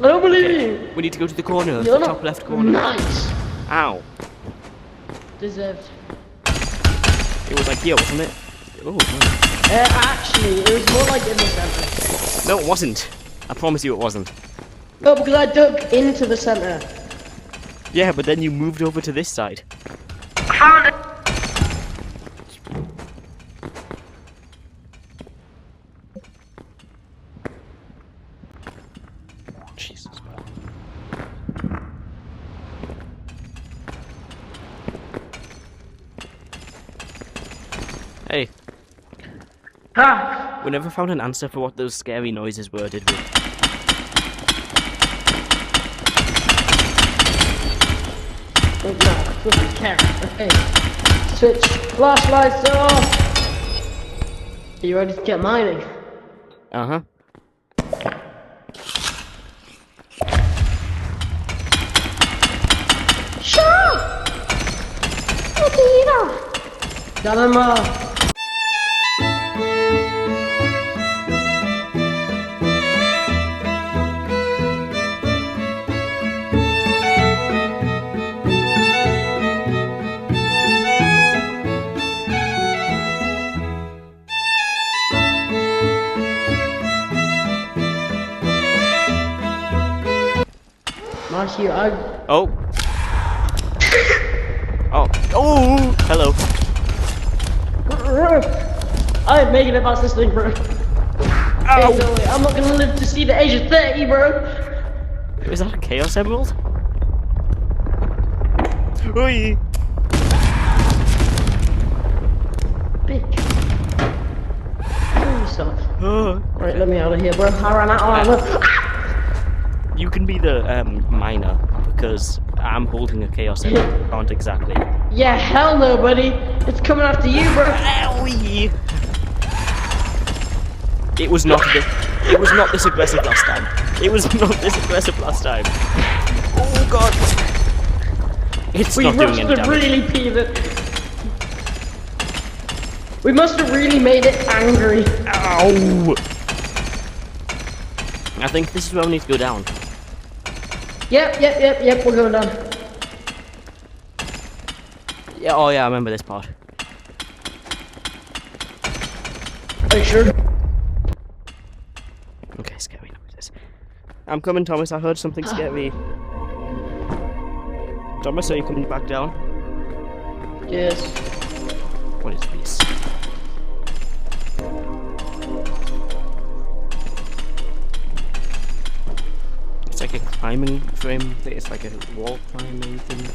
I don't believe you. We need to go to the corner, You're the not top left corner. Nice. Ow. Deserved. It was like here, wasn't it? Oh, Actually, it was more like in the center. no, it wasn't. I promise you it wasn't. No, because I dug into the center. Yeah, but then you moved over to this side. Found it. Jesus. Hey, Ah. we never found an answer for what those scary noises were, did we? Oh, no, flip the camera. Okay. Switch flashlights off. Are you ready to get mining? Uh-huh. Shut up! What do you know? Got him Marcy, Oh. Oh. Oh! Hello. I ain't making it past this thing, bro. Hey, no way. I'm not gonna live to see the age of 30, bro. Is that a Chaos Emerald? Oi! Bitch. Kill yourself. Oh. Right, let me out of here, bro. I ran out of ammo. You can be the miner because I'm holding a Chaos Emerald. Aren't exactly. Yeah, hell no, buddy. It's coming after you, bro. Owie! It was not this aggressive last time. It was not this aggressive last time. Oh god! It's We not must doing any have damage. really peed it. We must have really made it angry. Ow! I think this is where we need to go down. Yep, we're going down. Yeah, oh yeah, I remember this part. Are you sure? Okay, scary noises. I'm coming, Thomas. I heard something scary. Thomas, are you coming back down? Yes. What is this? It's like a climbing frame thing. It's like a wall climbing thing.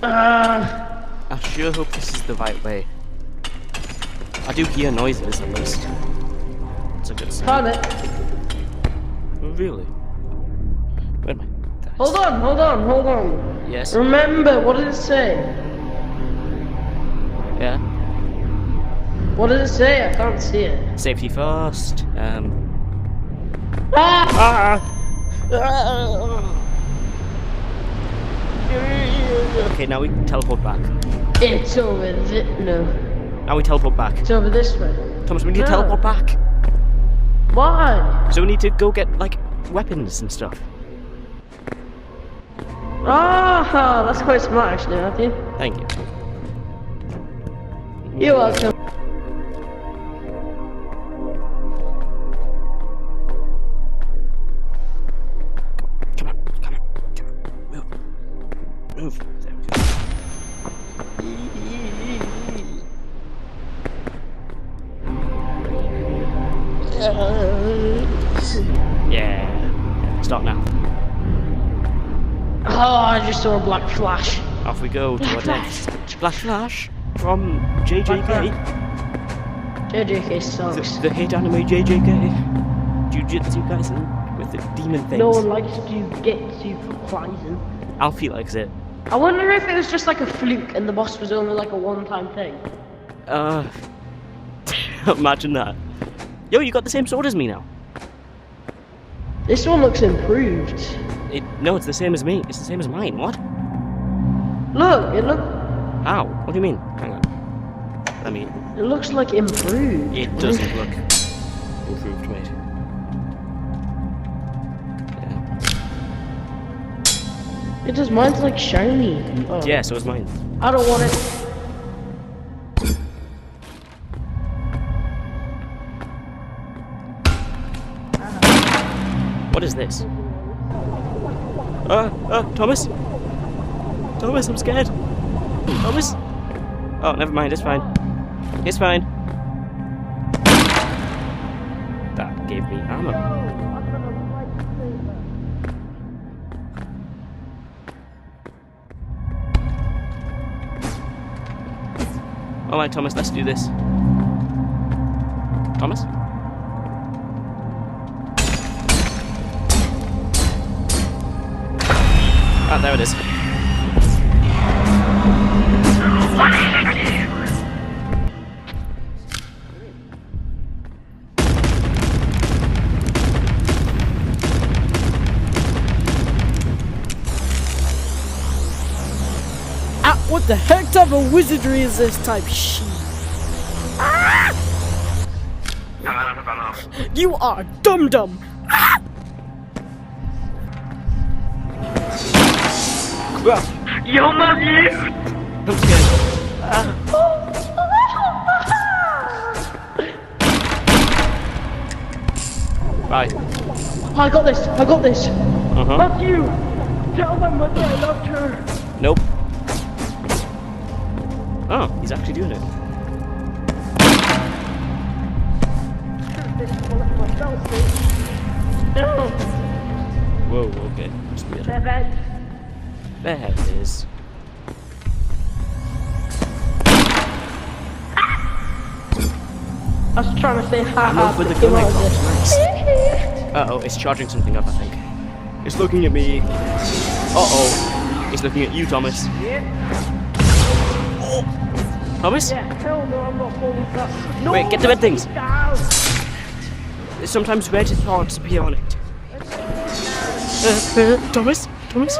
I sure hope this is the right way. I do hear noises at least. It's a good sign. Found it. Oh, really? Where am I? Hold on. Yes. Remember, what did it say? Yeah. What did it say? I can't see it. Safety first. Ah! Okay, now we teleport back. It's over this. No. Now we teleport back. It's over this way. Thomas, we need to No. teleport back. Why? So we need to go get, like, weapons and stuff. Ah, that's quite smart actually, Matthew. Thank you. You're welcome. Come on. Move. There we go. Yeah. Stop now. Oh, I just saw a black flash. Off we go to our next Black Flash from JJK. JJK sucks. The hit anime JJK. Jujutsu Kaisen with the demon things. No one likes to get super poison. Alfie likes it. I wonder if it was just like a fluke and the boss was only like a one-time thing. Imagine that. Yo, you got the same sword as me now. This one looks improved. No, it's the same as me. It's the same as mine. What? Look, How? What do you mean? Hang on. I mean, it looks like improved. it doesn't look improved, mate. Yeah. It does. Mine's like shiny. Oh. Yeah, so is mine. I don't want it. What is this? Thomas? Thomas, I'm scared. Thomas? Oh, never mind, it's fine. It's fine. That gave me ammo. Alright, Thomas, let's do this. Thomas? Ah, there it is. Ah, what the heck type of wizardry is this type shit? Ah! You are dumb dumb. Ah! Yo, Matthew! I'm scared. Bye. I got this. I got this. Uh-huh. Matthew, tell my mother I loved her. Nope. Oh, he's actually doing it. No. Whoa, okay. That's weird. Seven. There it is. I was trying to say ha I ha. love with the gun I got. Nice. Uh-oh, it's charging something up, I think. It's looking at me. Uh-oh. It's looking at you, Thomas. Oh. Thomas? Yeah, hell no, I'm not falling down. No, Wait, get the red things. down. There's sometimes red parts appear on it. Thomas? Thomas?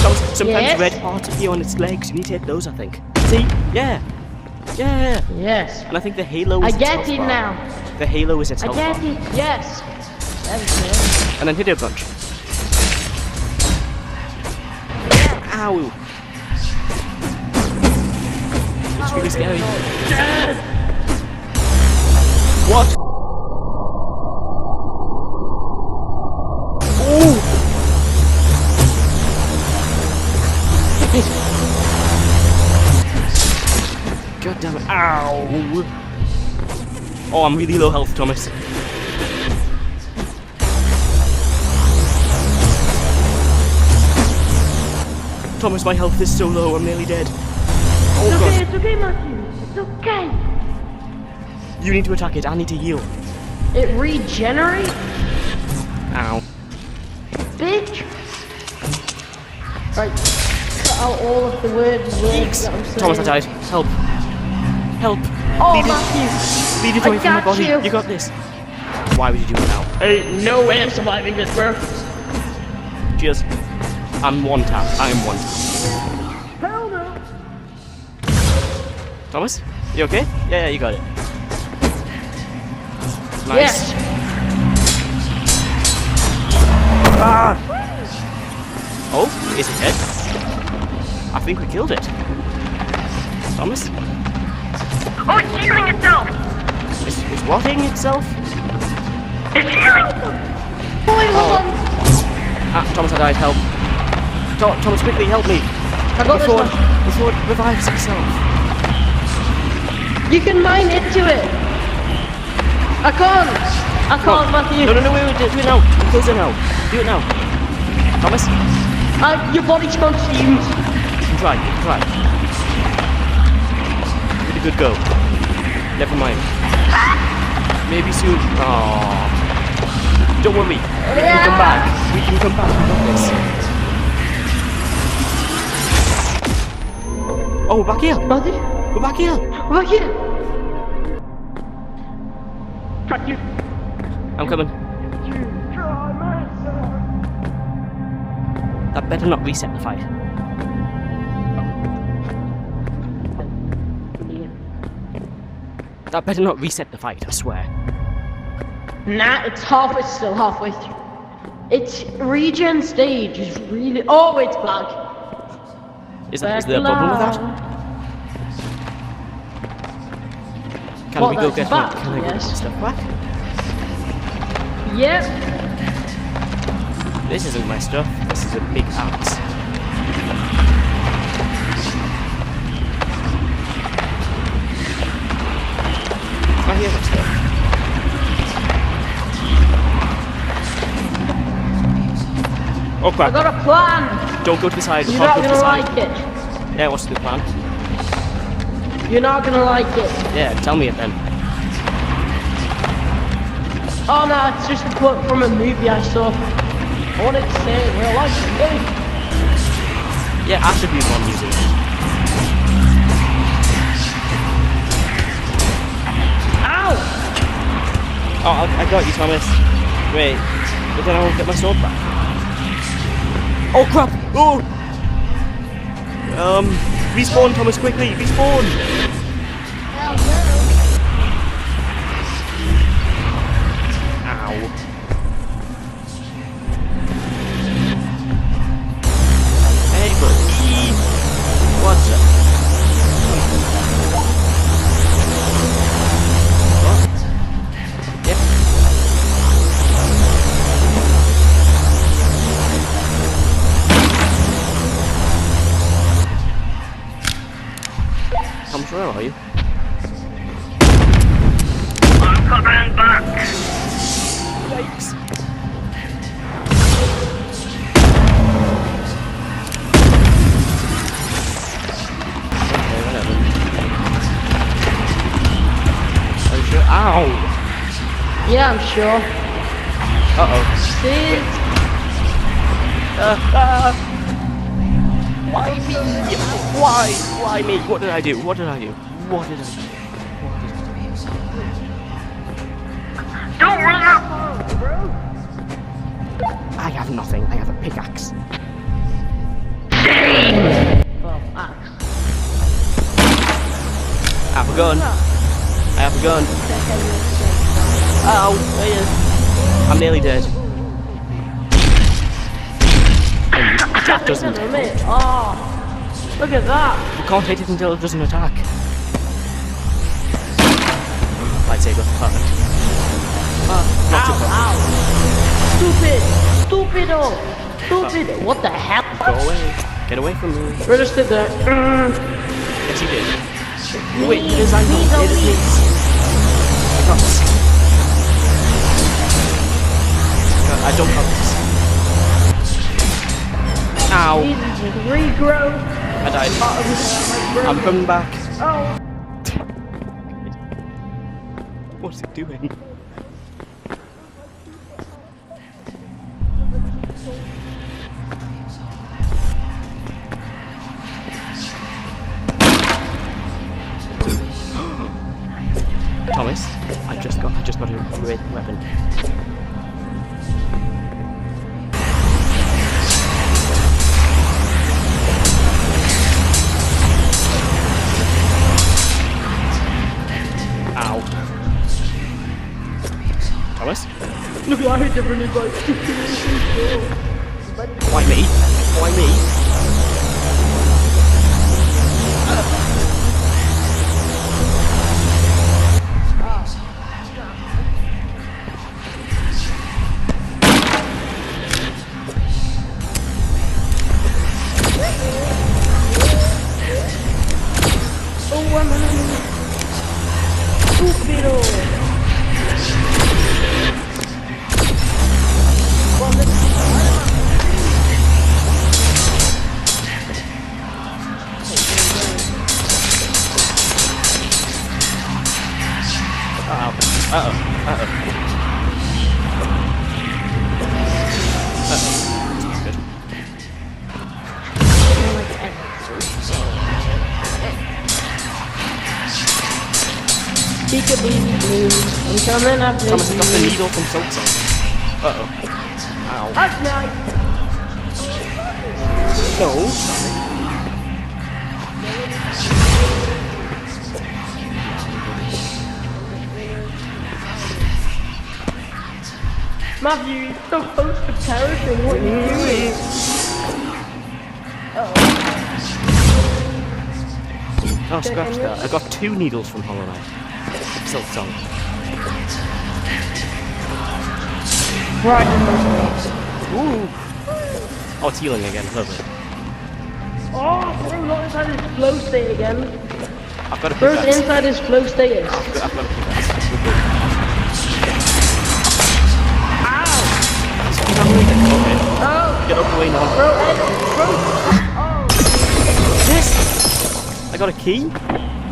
Thomas, sometimes Yes? red parts appear on its legs. You need to hit those, I think. See? Yeah. Yeah. Yes. And I think the halo I is its get health it bar. now. The halo is its I health get bar. it. Yes. That was And then hit it a bunch. Ow. It's really scary. What? Oh! God damn it. Ow! Oh, I'm really low health, Thomas. Thomas, my health is so low, I'm nearly dead. Oh god. It's okay, Matthew. It's okay. You need to attack it, I need to heal. It regenerates, Ow. bitch. Right. Cut out all of the words that I'm saying. Thomas, I died. Help. Help. Oh, Lead it. Matthew. Lead it I away from my got body. you. You got this. Why would you do it now? Ain't no way I'm surviving this, bro. Cheers. I'm one tap. I'm one tap. Hell no. Thomas? You okay? Yeah, you got it. Nice. Yes. Ah! Oh, is it dead? I think we killed it. Thomas? Oh, it's healing itself! Is what eating itself? It's healing! Boy, hold on. Ah, Thomas, I died. Help. Thomas, quickly help me. I got Before this it revives itself. one. You can mine into it. I can't. I can't, Matthew. No, wait, do it now. Close it now. Do it now. Thomas? Your body's consumed. You can try. Really good go. Never mind. Maybe soon. Aww. Don't worry. We can come back. We got this. Oh, we're back here. Matthew, We're back here. we're back here. Matthew! I'm coming. That better not reset the fight. That better not reset the fight, I swear. Nah, it's still halfway through. Its regen stage is really. Oh, it's back. Is there a problem with that? Can What, we go that's get back? Can I go get Yes. my stuff back? Yep. This isn't my stuff. This is a big axe. I hear that stuff. Oh I crap! got a plan. Don't go to the side. You're Can't not go to gonna the side. like it. Yeah, what's the plan? You're not gonna like it. Yeah, tell me it then. Oh no, it's just a quote from a movie I saw. I wanted to say it real life. Yeah, attribute one using it. Ow! Oh, I got you, Thomas. Wait, but then I won't get my sword back. Oh crap! Oh! Respawn, Thomas, quickly! Respawn! Ow. Hey, buddy! What's up? What? Yep. Thomas, where are you? I'm coming back. Yikes. Okay, whatever. Are you sure? Ow! Yeah, I'm sure. Uh-oh. Sid. Why me? Why? Why me? What did I do? What did I do? What did I do? Don't run up. I have nothing. I have a pickaxe. Well, axe. I have a gun. I have a gun. Ow! I'm nearly dead. And Jack doesn't. Oh, look at that. We can't hit it until it doesn't attack. Lightsaber. Perfect. Not too perfect. Ow. Stupid. Stupido. Stupid. What the hell? Go away. Get away from me. Registered there. Yes, he did. Wait, it is Angle. It is Nix. I got this. God, I don't have this. Ow. Jesus, regrow. I died. I'm coming back. Oh. What's it doing? Thomas, I just got a great weapon. Ow. Thomas? Look, I hit different advice. Why me? Why me? Oh, I'm stupido. Uh-oh. Uh-oh. Uh-oh. Good. Peekaboo blue. I'm coming up Thomas, I got the you. needle from Salt Song. Uh-oh. Ow. That's nice. No, sorry. Matthew, you're so close to perishing. What are you doing? Oh, scratch that. I got 2 needles from Hollow Knight. Silk Song. Right. Ooh. Oh, it's healing again. Lovely. Oh, bro, not inside his flow state again. I've got to pick Bro's that. inside his flow status. I've got to pick that. Oh, Get up the way now. bro, bro. Yes! I got a key.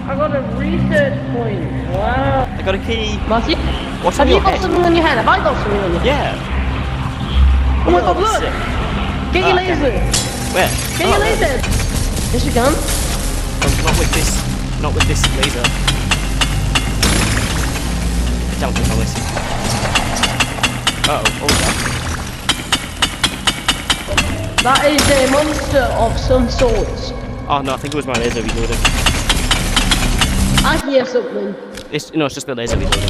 I got a research point. Wow. I got a key. Matthew, What's have on you your got head? something on your head? Have I got something on your head? Yeah. Oh my god, that's look! sick. Get your Okay. laser! Where? Get your laser! Yes, you can. Not with this. Not with this laser. Down to Thomas. Uh oh. Oh, That is a monster of some sort. oh no, I think it was my laser reloading. I hear something. It's just the laser reloading.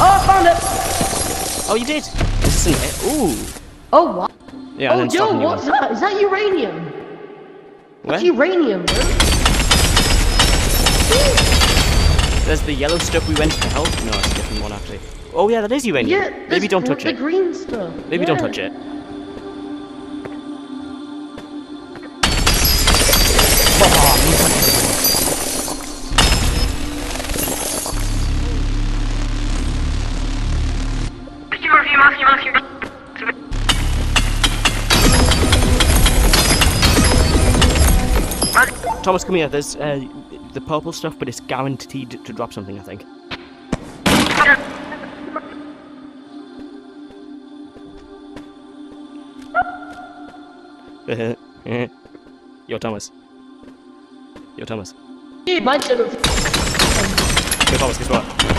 Oh, I found it! Oh, you did. This isn't it. Ooh. Oh, what? Yeah. Oh, and then yo, stop and what's that? Is that uranium? Where? It's uranium, bro. There's the yellow stuff we went to help. No, it's a different one actually. Oh yeah, that is uranium. Yeah, Maybe don't touch the it. green stuff. Maybe don't touch it. Matthew. Thomas, come here. There's the purple stuff, but it's guaranteed to drop something, I think. Yo, Thomas. Yo, Thomas. Dude, my channel. Yo, Thomas, guess what?